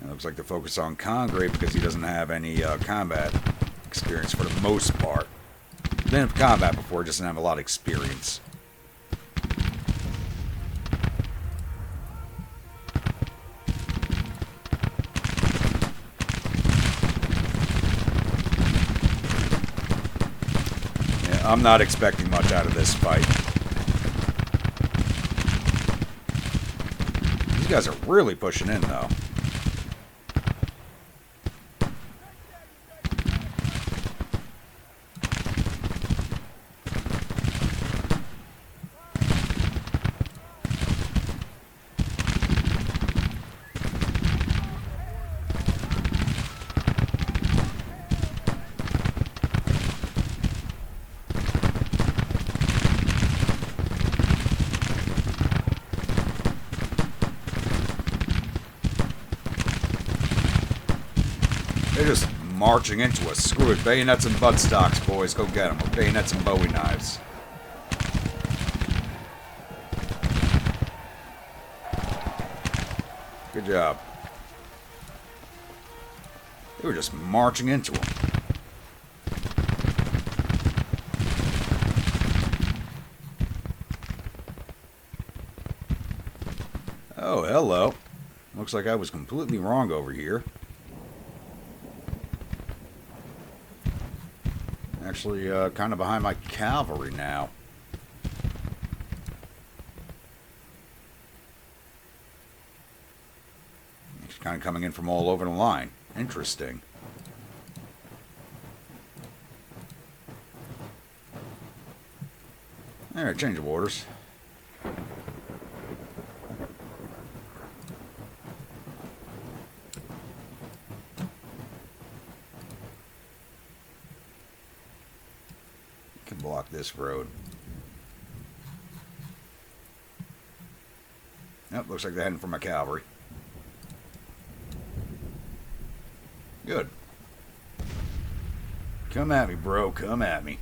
It looks like they're focused on Congreve because he doesn't have any combat experience for the most part. Been in combat before, doesn't have a lot of experience. I'm not expecting much out of this fight. These guys are really pushing in, though. They're just marching into us. Screw it. Bayonets and buttstocks, boys. Go get them. Or bayonets and Bowie knives. Good job. They were just marching into them. Oh, hello. Looks like I was completely wrong over here. Actually, kind of behind my cavalry now. It's kind of coming in from all over the line. Interesting. Alright, change of orders. Can block this road. Yep, looks like they're heading for my cavalry. Good. Come at me, bro. Come at me.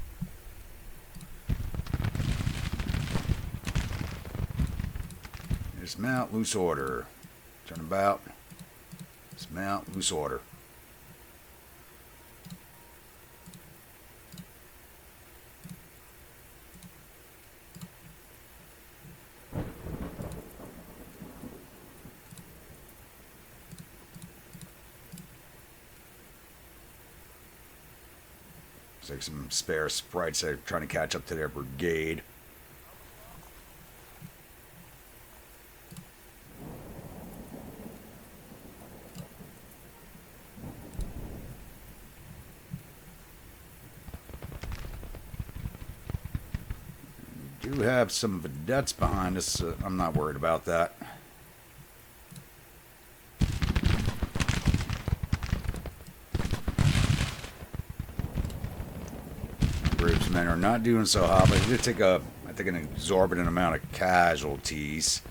Dismount, loose order. Turn about. Dismount, loose order. Looks like some spare sprites that are trying to catch up to their brigade. We do have some vedettes behind us. I'm not worried about that. Graves' men are not doing so hot, but they did take I think, an exorbitant amount of casualties.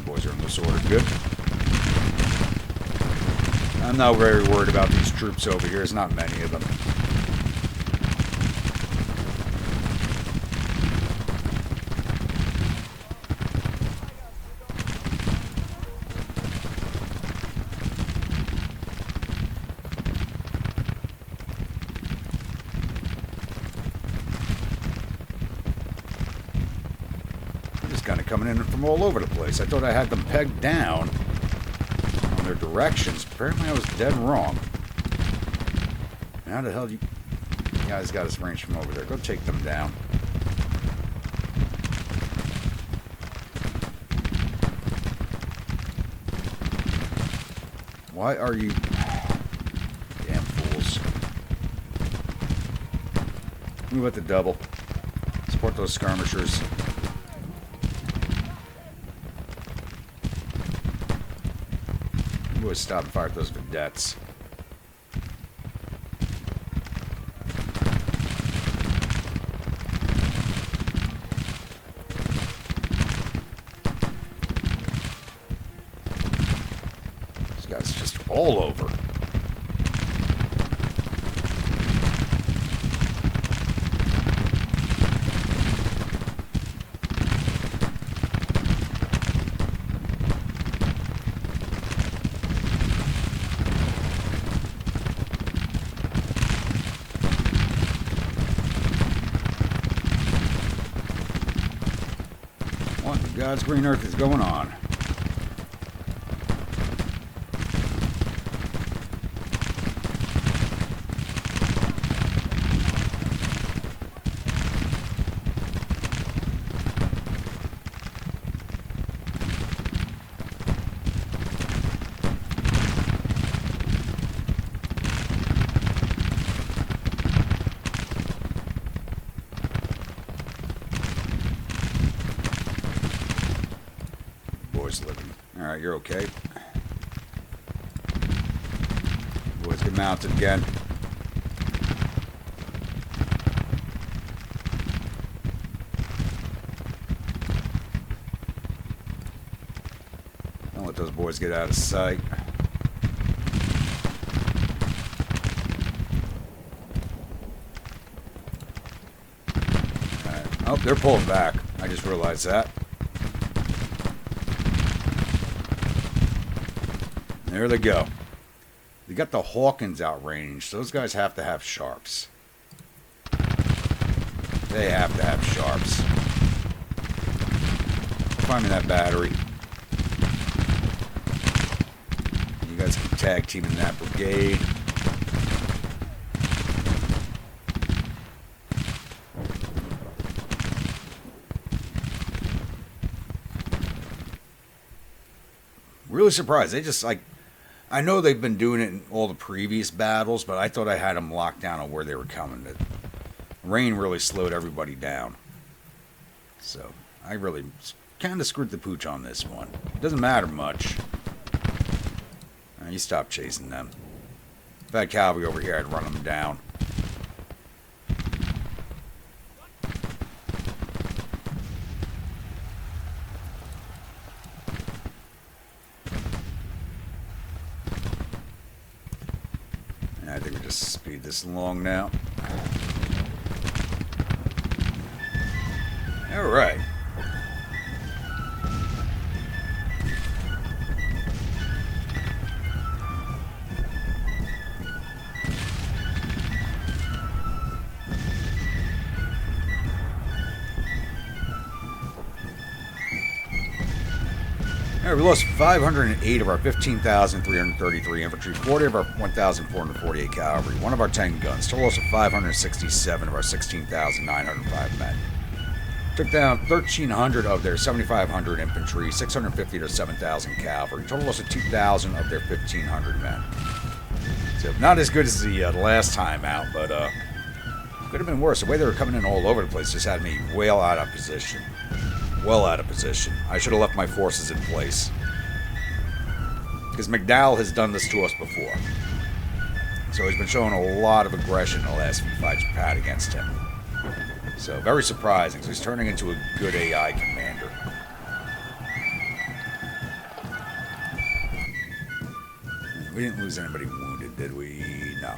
Boys are in this order. Good. I'm not very worried about these troops over here. There's not many of them. They're just kind of coming in from all over the place. I thought I had them pegged down on their directions. Apparently I was dead wrong. How the hell you guys got us ranged from over there? Go take them down. Why are you... Damn fools. Move at the double. Support those skirmishers. Boys, stop and fire at those vedettes. This guy's just all over. What in God's green earth is going on? Living. Alright, you're okay. Boys get mounted again. Don't let those boys get out of sight. Alright. Oh, they're pulling back. I just realized that. There they go. They got the Hawkins outranged. Those guys have to have sharps. They have to have sharps. Find me that battery. You guys can tag team in that brigade. Really surprised. They just, like, I know they've been doing it in all the previous battles, but I thought I had them locked down on where they were coming. The rain really slowed everybody down. So, I really kind of screwed the pooch on this one. It doesn't matter much. You stop chasing them. If I had cavalry over here, I'd run them down. I think we just speed this along now. Alright. We lost 508 of our 15,333 infantry, 40 of our 1,448 cavalry, one of our 10 guns, total loss of 567 of our 16,905 men. Took down 1,300 of their 7,500 infantry, 650 to 7,000 cavalry, total loss of 2,000 of their 1,500 men. So not as good as the last time out, but could have been worse. The way they were coming in all over the place just had me well out of position. Well out of position. I should have left my forces in place. Because McDowell has done this to us before. So he's been showing a lot of aggression in the last few fights we've had against him. So very surprising. So he's turning into a good AI commander. We didn't lose anybody wounded, did we? No.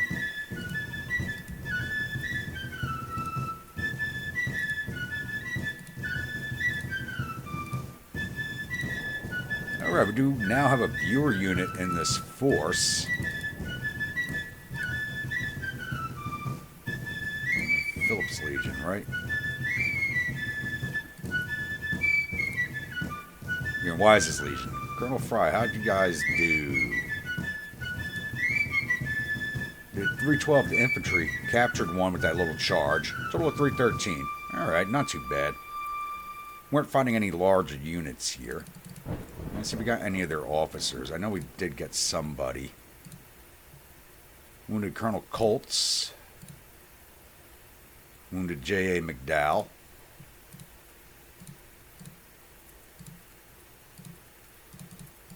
Alright, we do now have a viewer unit in this force. Phillips Legion, right? Your Wise's Legion. Colonel Fry, how'd you guys do? Did 312 to infantry, captured one with that little charge. Total of 313. Alright, not too bad. Weren't finding any large units here. Let's see if we got any of their officers. I know we did get somebody. Wounded Colonel Colts. Wounded J.A. McDowell.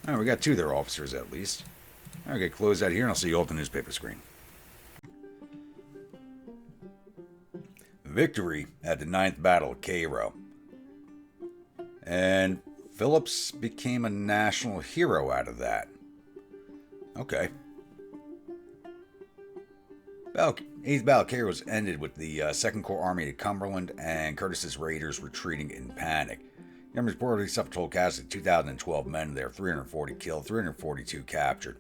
Alright, we got two of their officers at least. Okay, close that here and I'll see you all at the newspaper screen. Victory at the 9th Battle of Cairo. And Phillips became a national hero out of that. Okay. 8th Battle of Cairo was ended with the 2nd Corps Army at Cumberland and Curtis's raiders retreating in panic. The Army reportedly suffered total casualties of 2,012 men there, 340 killed, 342 captured.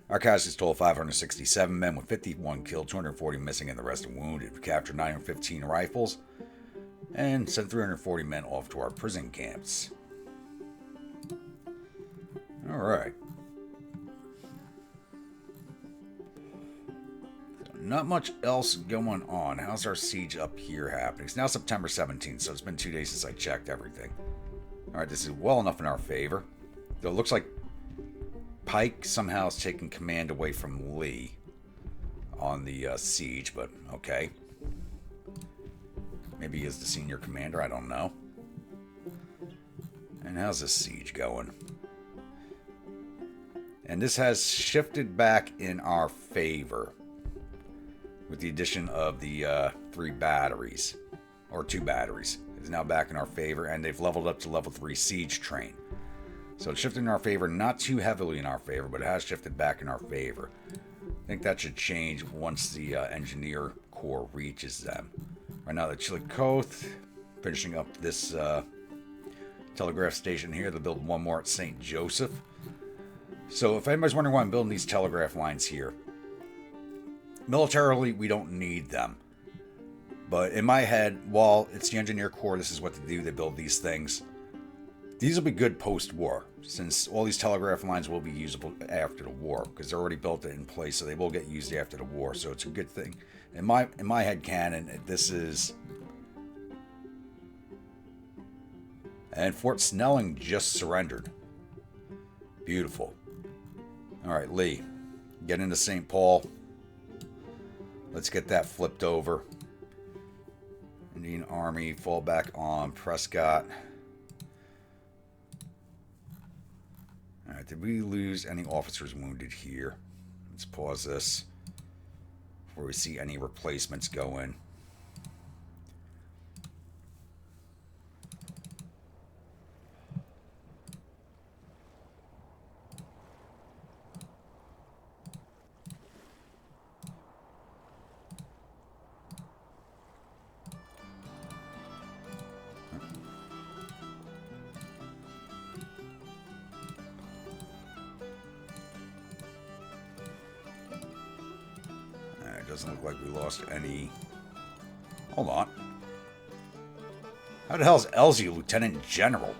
Our casualties total 567 men with 51 killed, 240 missing, and the rest wounded. We captured 915 rifles and sent 340 men off to our prison camps. Alright. So not much else going on. How's our siege up here happening? It's now September 17th, so it's been 2 days since I checked everything. Alright, this is well enough in our favor. Though it looks like Pike somehow is taking command away from Lee on the siege, but okay. Maybe he is the senior commander, I don't know. And how's this siege going? And this has shifted back in our favor with the addition of the 3 batteries, or 2 batteries. It's now back in our favor, and they've leveled up to level 3 siege train. So it's shifted in our favor, not too heavily in our favor, but it has shifted back in our favor. I think that should change once the engineer corps reaches them. Right now, the Chillicothe, finishing up this telegraph station here. They'll build one more at St. Joseph. So if anybody's wondering why I'm building these telegraph lines here, militarily, we don't need them. But in my head, while it's the engineer corps, this is what they do. They build these things. These will be good post-war, since all these telegraph lines will be usable after the war, because they're already built in place, so they will get used after the war. So it's a good thing. In my head canon, this is... And Fort Snelling just surrendered. Beautiful. Alright, Lee. Get into St. Paul. Let's get that flipped over. Indian Army, fall back on Prescott. Alright, did we lose any officers wounded here? Let's pause this before we see any replacements go in. Doesn't look like we lost any. Hold on. How the hell is Elsie a Lieutenant General?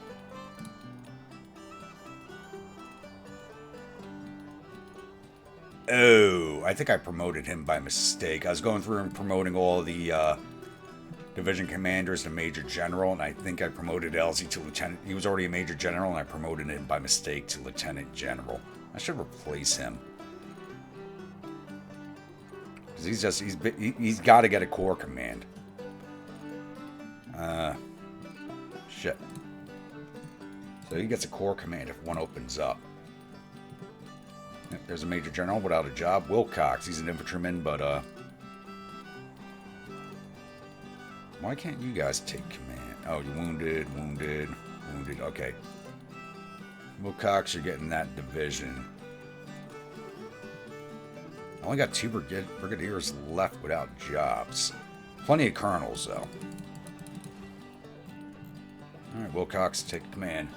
Oh, I think I promoted him by mistake. I was going through and promoting all the division commanders to Major General, and I think I promoted Elsie to Lieutenant. He was already a Major General, and I promoted him by mistake to Lieutenant General. I should replace him. He's got to get a Corps command. Shit. So he gets a Corps command if one opens up. Yep, there's a Major General without a job. Wilcox, he's an infantryman, but why can't you guys take command? Oh, you're wounded. Okay. Wilcox, you're getting that division. I only got 2 brigadiers left without jobs. Plenty of colonels, though. Alright, Wilcox, take command.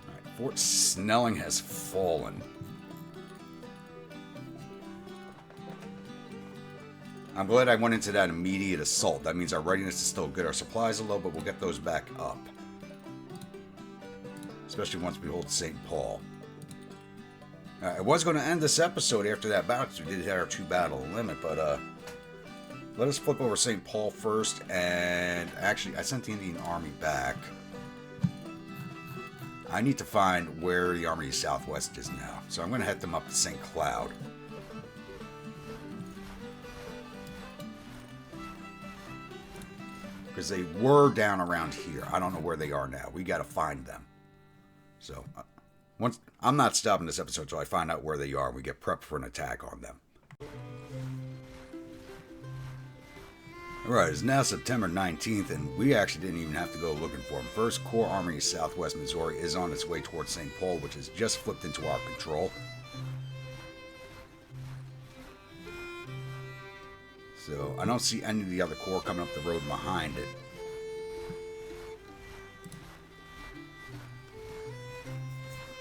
Alright, Fort Snelling has fallen. I'm glad I went into that immediate assault. That means our readiness is still good. Our supplies are low, but we'll get those back up. Especially once we hold St. Paul. I was going to end this episode after that battle because we did hit our 2-battle limit, but let us flip over St. Paul first. And actually, I sent the Indian Army back. I need to find where the Army Southwest is now. So I'm going to head them up to St. Cloud. Because they were down around here. I don't know where they are now. We got to find them. So, I'm not stopping this episode until I find out where they are and we get prepped for an attack on them. Alright, it's now September 19th, and we actually didn't even have to go looking for them. 1st Corps Army Southwest Missouri is on its way towards St. Paul, which has just flipped into our control. So, I don't see any of the other corps coming up the road behind it.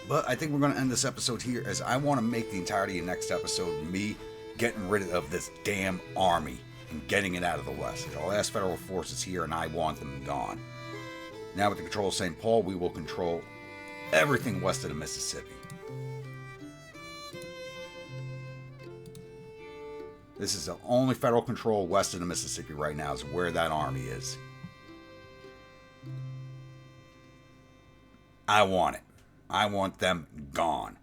But I think we're going to end this episode here, as I want to make the entirety of the next episode me getting rid of this damn army and getting it out of the West. The last federal forces here, and I want them gone. Now with the control of St. Paul, we will control everything west of the Mississippi. This is the only federal control west of the Mississippi right now, is where that army is. I want it. I want them gone.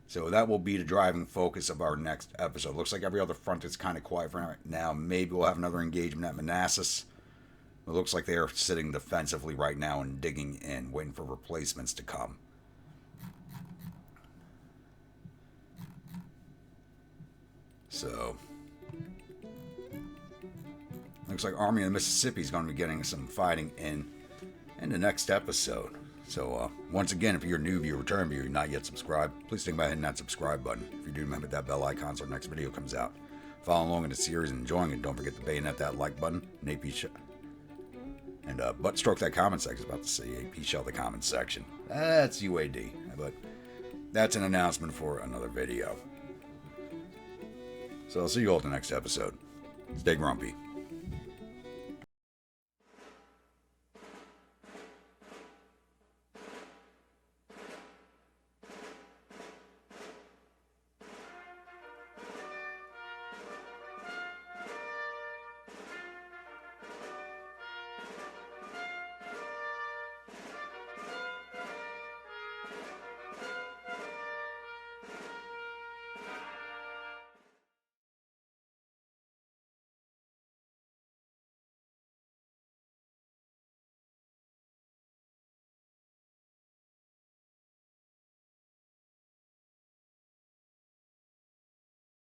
So that will be the driving focus of our next episode. Looks like every other front is kind of quiet for right now. Maybe we'll have another engagement at Manassas. It looks like they are sitting defensively right now and digging in, waiting for replacements to come. So, looks like Army of the Mississippi is going to be getting some fighting in the next episode. So, once again, if you're a new viewer, return viewer, not yet subscribed, please think about hitting that subscribe button. If you do, remember that bell icon so our next video comes out. Following along in the series and enjoying it, don't forget to bayonet that like button, and AP and butt stroke that comment section. I was about to say AP shell the comment section. That's UAD, but that's an announcement for another video. So I'll see you all at the next episode. Stay grumpy.